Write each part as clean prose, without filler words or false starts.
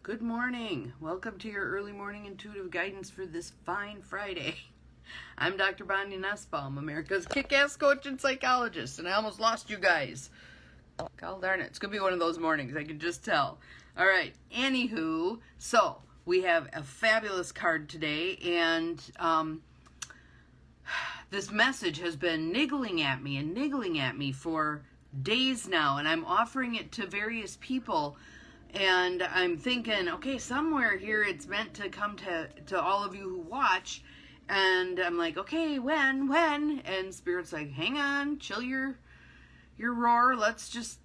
Good morning. Welcome to your early morning intuitive guidance for this fine Friday. I'm Dr. Bonnie Nussbaum, America's kick-ass coach and psychologist, and I almost lost you guys. God darn it. It's going to be one of those mornings, I can just tell. All right. Anywho, so we have a fabulous card today, and this message has been niggling at me for days now, and I'm offering it to various people. And I'm thinking, okay, somewhere here it's meant to come to all of you who watch. And I'm like, okay, when? And Spirit's like, hang on, chill your roar. Let's just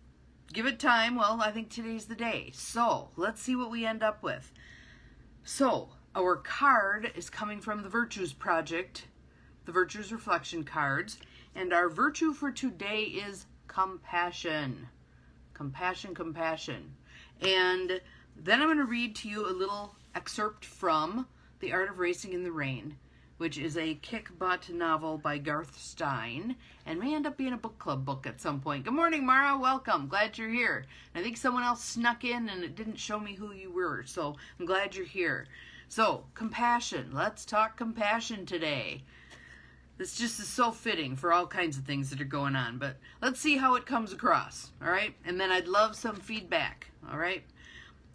give it time. Well, I think today's the day. So let's see what we end up with. So our card is coming from the Virtues Project, the Virtues Reflection cards. And our virtue for today is compassion. Compassion. And then I'm going to read to you a little excerpt from The Art of Racing in the Rain, which is a kick-butt novel by Garth Stein, and may end up being a book club book at some point. Good morning, Mara. Welcome. Glad you're here. I think someone else snuck in and it didn't show me who you were, so I'm glad you're here. So, compassion. Let's talk compassion today. This just is so fitting for all kinds of things that are going on, but let's see how it comes across, all right? And then I'd love some feedback, all right?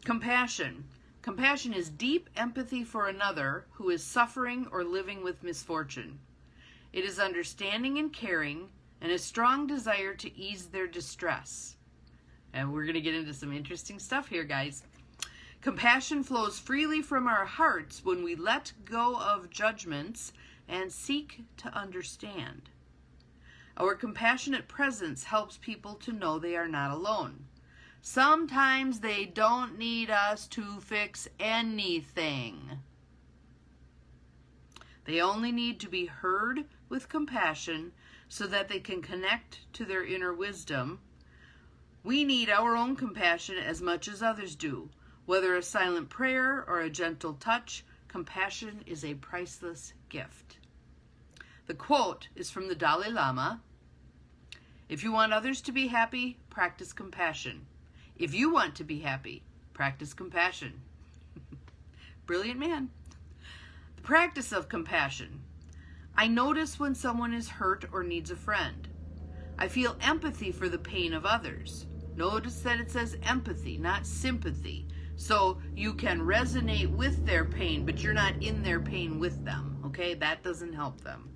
Compassion. Compassion is deep empathy for another who is suffering or living with misfortune. It is understanding and caring and a strong desire to ease their distress. And we're going to get into some interesting stuff here, guys. Compassion flows freely from our hearts when we let go of judgments and seek to understand. Our compassionate presence helps people to know they are not alone. Sometimes they don't need us to fix anything. They only need to be heard with compassion so that they can connect to their inner wisdom. We need our own compassion as much as others do. Whether a silent prayer or a gentle touch, compassion is a priceless gift. The quote is from the Dalai Lama. If you want others to be happy, practice compassion. If you want to be happy, practice compassion. Brilliant man. The practice of compassion. I notice when someone is hurt or needs a friend. I feel empathy for the pain of others. Notice that it says empathy, not sympathy. So you can resonate with their pain, but you're not in their pain with them. Okay, that doesn't help them.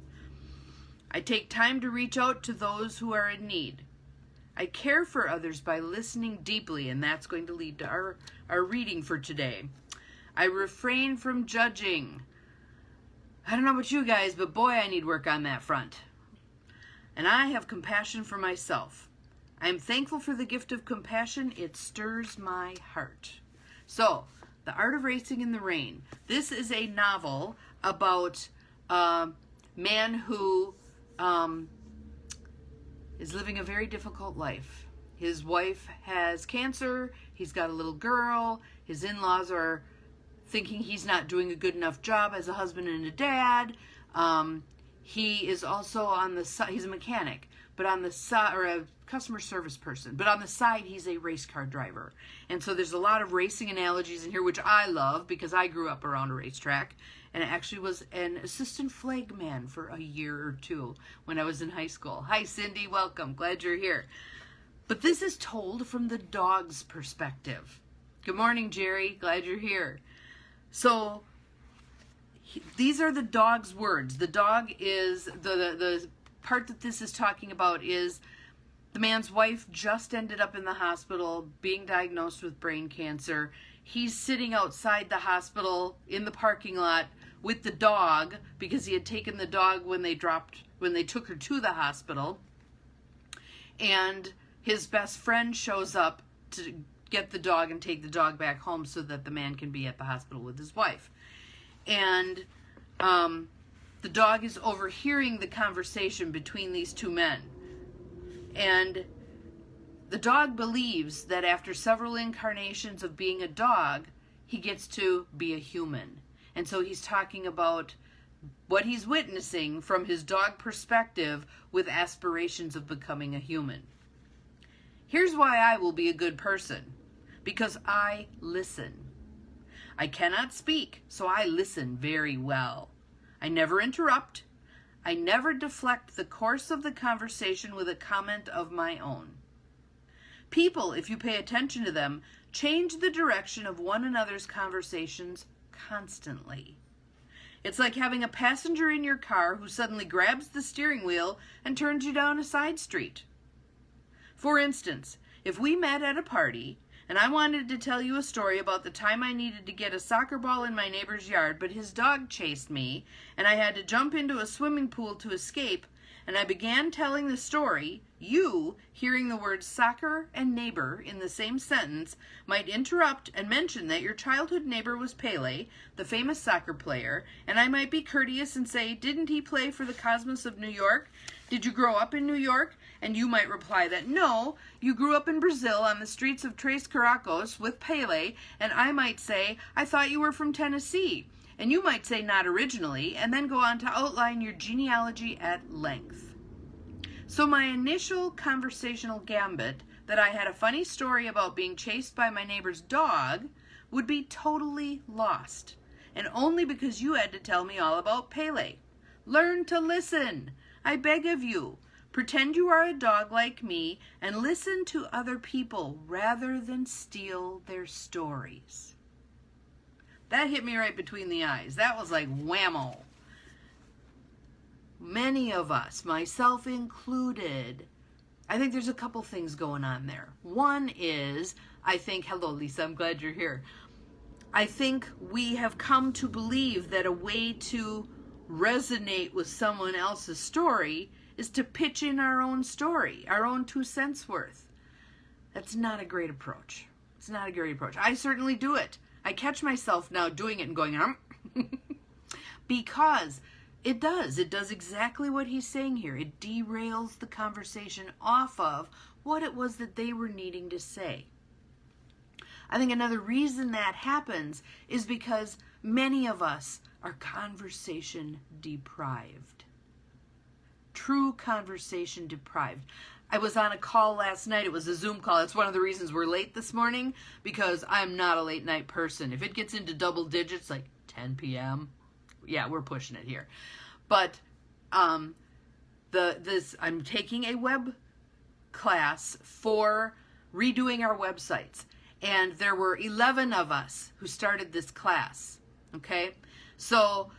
I take time to reach out to those who are in need. I care for others by listening deeply, and that's going to lead to our reading for today. I refrain from judging. I don't know about you guys, but boy, I need work on that front. And I have compassion for myself. I am thankful for the gift of compassion. It stirs my heart. So, The Art of Racing in the Rain. This is a novel about a man who is living a very difficult life. His wife has cancer. He's got a little girl. His in-laws are thinking he's not doing a good enough job as a husband and a dad. He is also on the side, he's a mechanic, but on the side, or a customer service person, but on the side he's a race car driver. And so there's a lot of racing analogies in here, which I love because I grew up around a racetrack and I actually was an assistant flagman for a year or two when I was in high school. Hi Cindy, welcome, glad you're here. But this is told from the dog's perspective. Good morning Jerry, glad you're here. So these are the dog's words. The dog is, the part that this is talking about is the man's wife just ended up in the hospital being diagnosed with brain cancer. He's sitting outside the hospital in the parking lot with the dog because he had taken the dog when they took her to the hospital. And his best friend shows up to get the dog and take the dog back home so that the man can be at the hospital with his wife. And the dog is overhearing the conversation between these two men. And the dog believes that after several incarnations of being a dog, he gets to be a human. And so he's talking about what he's witnessing from his dog perspective with aspirations of becoming a human. Here's why I will be a good person. Because I listen. I cannot speak, so I listen very well. I never interrupt. I never deflect the course of the conversation with a comment of my own. People, if you pay attention to them, change the direction of one another's conversations constantly. It's like having a passenger in your car who suddenly grabs the steering wheel and turns you down a side street. For instance, if we met at a party and I wanted to tell you a story about the time I needed to get a soccer ball in my neighbor's yard, but his dog chased me and I had to jump into a swimming pool to escape, and I began telling the story, you, hearing the words soccer and neighbor in the same sentence, might interrupt and mention that your childhood neighbor was Pele, the famous soccer player, and I might be courteous and say, didn't he play for the Cosmos of New York? Did you grow up in New York? And you might reply that, no, you grew up in Brazil on the streets of Tres Caracos with Pele, and I might say, I thought you were from Tennessee. And you might say not originally, and then go on to outline your genealogy at length. So my initial conversational gambit that I had a funny story about being chased by my neighbor's dog would be totally lost, and only because you had to tell me all about Pele. Learn to listen. I beg of you. Pretend you are a dog like me and listen to other people rather than steal their stories. That hit me right between the eyes. That was like whammo. Many of us, myself included, I think there's a couple things going on there. One is, I think, hello Lisa, I'm glad you're here. I think we have come to believe that a way to resonate with someone else's story is to pitch in our own story, our own 2 cents worth. That's not a great approach. It's not a great approach. I certainly do it. I catch myself now doing it and going, because it does exactly what he's saying here. It derails the conversation off of what it was that they were needing to say. I think another reason that happens is because many of us are conversation deprived. True conversation deprived. I was on a call last night. It was a Zoom call. It's one of the reasons we're late this morning, because I'm not a late night person. If it gets into double digits, like 10 p.m., yeah, we're pushing it here. But I'm taking a web class for redoing our websites. And there were 11 of us who started this class, okay? So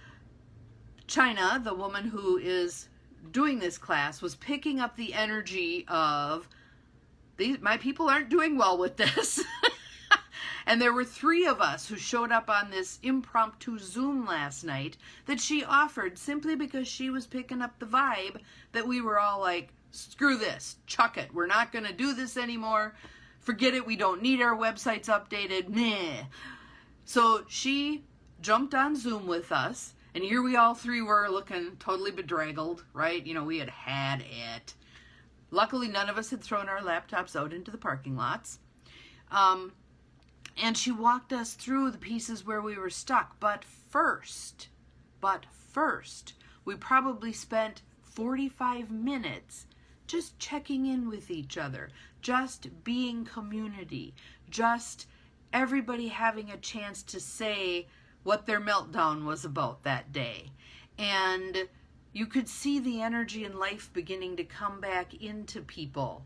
China, the woman who is doing this class, was picking up the energy of, my people aren't doing well with this. And there were 3 of us who showed up on this impromptu Zoom last night that she offered simply because she was picking up the vibe that we were all like, screw this, chuck it, we're not going to do this anymore, forget it, we don't need our websites updated, meh. So she jumped on Zoom with us, and here we all 3 were looking totally bedraggled, right? You know, we had it. Luckily, none of us had thrown our laptops out into the parking lots. And she walked us through the pieces where we were stuck. But first, we probably spent 45 minutes just checking in with each other, just being community, just everybody having a chance to say what their meltdown was about that day. And you could see the energy and life beginning to come back into people.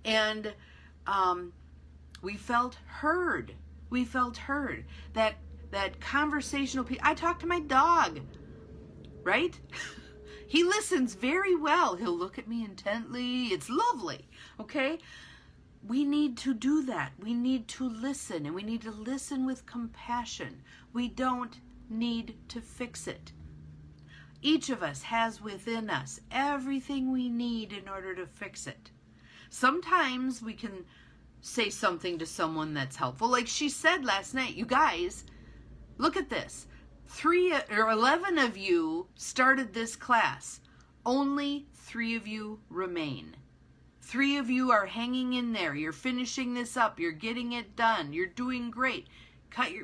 And we felt heard. We felt heard. That conversational piece. I talked to my dog, right? He listens very well. He'll look at me intently. It's lovely, okay? We need to do that. We need to listen, and we need to listen with compassion. We don't need to fix it. Each of us has within us everything we need in order to fix it. Sometimes we can say something to someone that's helpful. Like she said last night, you guys, look at this. 11 of you started this class. Only 3 of you remain. 3 of you are hanging in there. You're finishing this up. You're getting it done. You're doing great.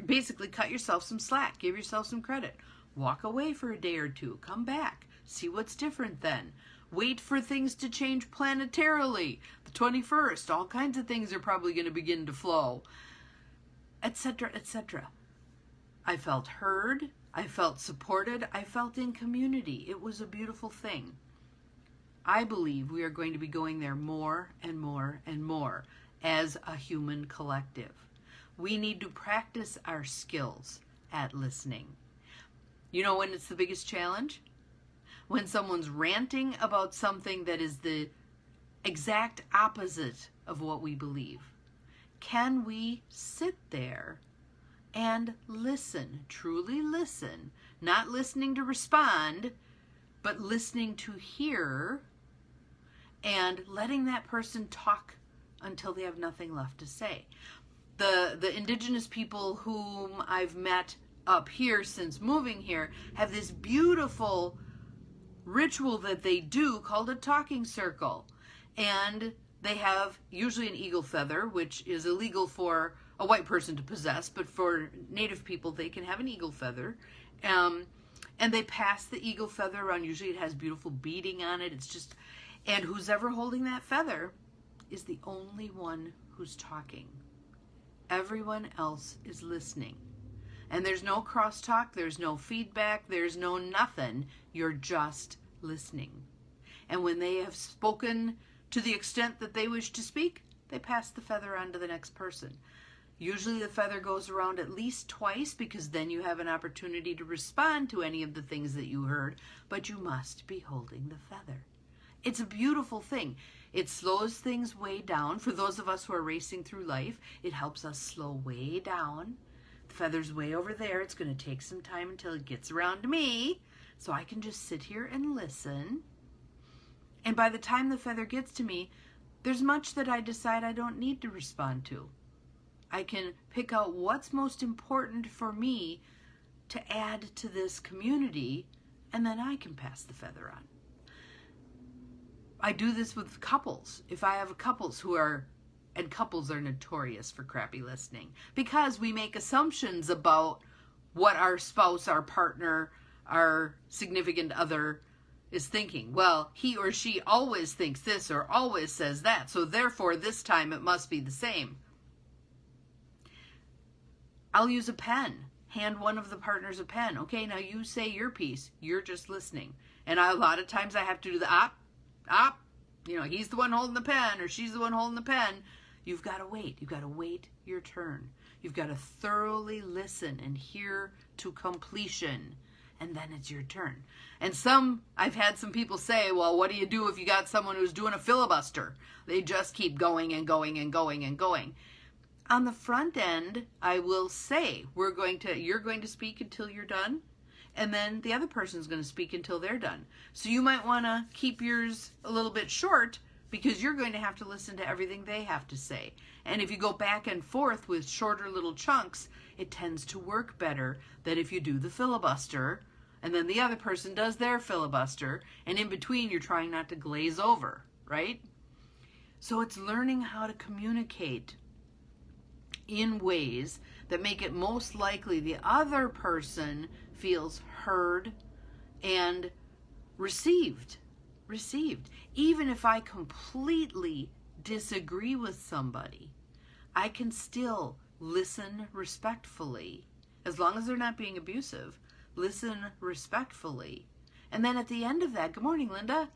Basically cut yourself some slack. Give yourself some credit. Walk away for a day or 2. Come back. See what's different then. Wait for things to change planetarily. The 21st, all kinds of things are probably going to begin to flow, etc., etc. I felt heard. I felt supported. I felt in community. It was a beautiful thing. I believe we are going to be going there more and more and more as a human collective. We need to practice our skills at listening. You know when it's the biggest challenge? When someone's ranting about something that is the exact opposite of what we believe. Can we sit there and listen, truly listen, not listening to respond, but listening to hear and letting that person talk until they have nothing left to say. The indigenous people whom I've met up here since moving here have this beautiful ritual that they do called a talking circle. And they have usually an eagle feather, which is illegal for a white person to possess, but for Native people, they can have an eagle feather. And they pass the eagle feather around. Usually it has beautiful beading on it. It's just, and who's ever holding that feather is the only one who's talking. Everyone else is listening. And there's no crosstalk, there's no feedback, there's no nothing. You're just listening. And when they have spoken to the extent that they wish to speak, they pass the feather on to the next person. Usually the feather goes around at least twice, because then you have an opportunity to respond to any of the things that you heard, but you must be holding the feather. It's a beautiful thing. It slows things way down. For those of us who are racing through life, it helps us slow way down. The feather's way over there. It's going to take some time until it gets around to me, so I can just sit here and listen. And by the time the feather gets to me, there's much that I decide I don't need to respond to. I can pick out what's most important for me to add to this community, and then I can pass the feather on. I do this with couples. If I have couples who are, and couples are notorious for crappy listening, because we make assumptions about what our spouse, our partner, our significant other is thinking. Well, he or she always thinks this or always says that, so therefore this time it must be the same. I'll use a pen. Hand one of the partners a pen. Okay, now you say your piece. You're just listening. And a lot of times I have to do the op. You know, he's the one holding the pen or she's the one holding the pen. You've got to wait. You've got to wait your turn. You've got to thoroughly listen and hear to completion. And then it's your turn. And I've had some people say, well, what do you do if you got someone who's doing a filibuster? They just keep going and going and going and going. On the front end, I will say, you're going to speak until you're done, and then the other person's going to speak until they're done. So you might want to keep yours a little bit short, because you're going to have to listen to everything they have to say. And if you go back and forth with shorter little chunks, it tends to work better than if you do the filibuster, and then the other person does their filibuster, and in between you're trying not to glaze over, right? So it's learning how to communicate in ways that make it most likely the other person feels heard and received. Even if I completely disagree with somebody, I can still listen respectfully. As long as they're not being abusive, listen respectfully. And then at the end of that, good morning, Linda,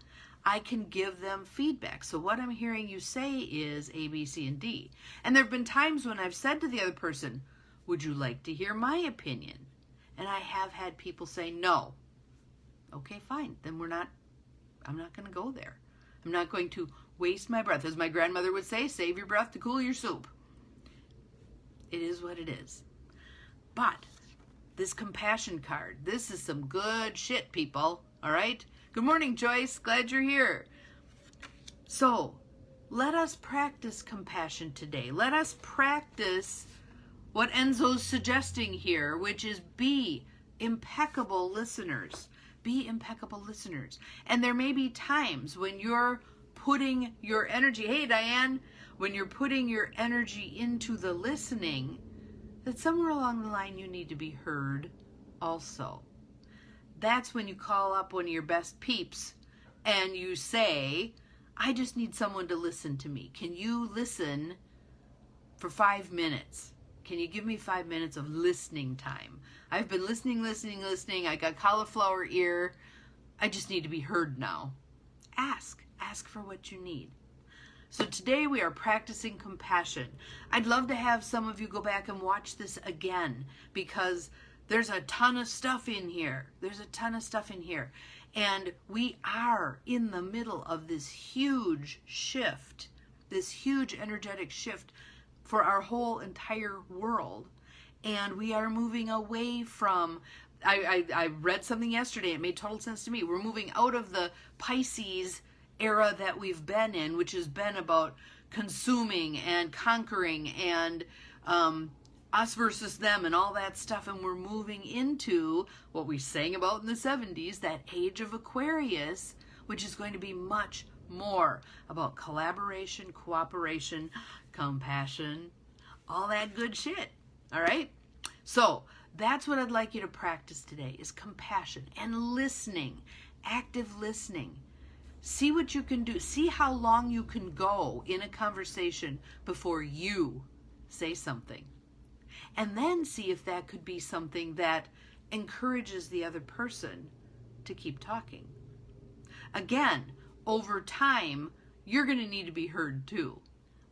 I can give them feedback. So what I'm hearing you say is A, B, C, and D. And there have been times when I've said to the other person, would you like to hear my opinion? And I have had people say no. Okay, fine. Then I'm not going to go there. I'm not going to waste my breath. As my grandmother would say, save your breath to cool your soup. It is what it is. But this compassion card, this is some good shit, people. All right? Good morning, Joyce. Glad you're here. So, let us practice compassion today. Let us practice what Enzo's suggesting here, which is be impeccable listeners. Be impeccable listeners. And there may be times when you're putting your energy, hey, Diane, when you're putting your energy into the listening, that somewhere along the line you need to be heard also. That's when you call up one of your best peeps and you say, I just need someone to listen to me. Can you listen for 5 minutes? can you give me 5 minutes of listening time? I've been listening. I got cauliflower ear. I just need to be heard now. Ask for what you need. So today we are practicing compassion. I'd love to have some of you go back and watch this again, because there's a ton of stuff in here. And we are in the middle of this huge shift, this huge energetic shift for our whole entire world. And we are moving away from, I read something yesterday, it made total sense to me. We're moving out of the Pisces era that we've been in, which has been about consuming and conquering and us versus them and all that stuff, and we're moving into what we sang about in the 70s, that age of Aquarius, which is going to be much more about collaboration, cooperation, compassion, all that good shit. All right? So that's what I'd like you to practice today, is compassion and listening, active listening. See what you can do. See how long you can go in a conversation before you say something. And then see if that could be something that encourages the other person to keep talking. Again, over time, you're going to need to be heard too.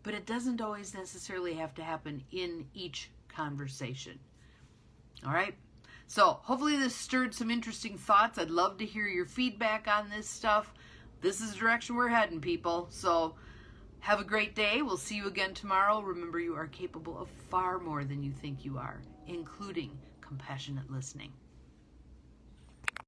But it doesn't always necessarily have to happen in each conversation. All right? So hopefully this stirred some interesting thoughts. I'd love to hear your feedback on this stuff. This is the direction we're heading, people. So have a great day. We'll see you again tomorrow. Remember, you are capable of far more than you think you are, including compassionate listening.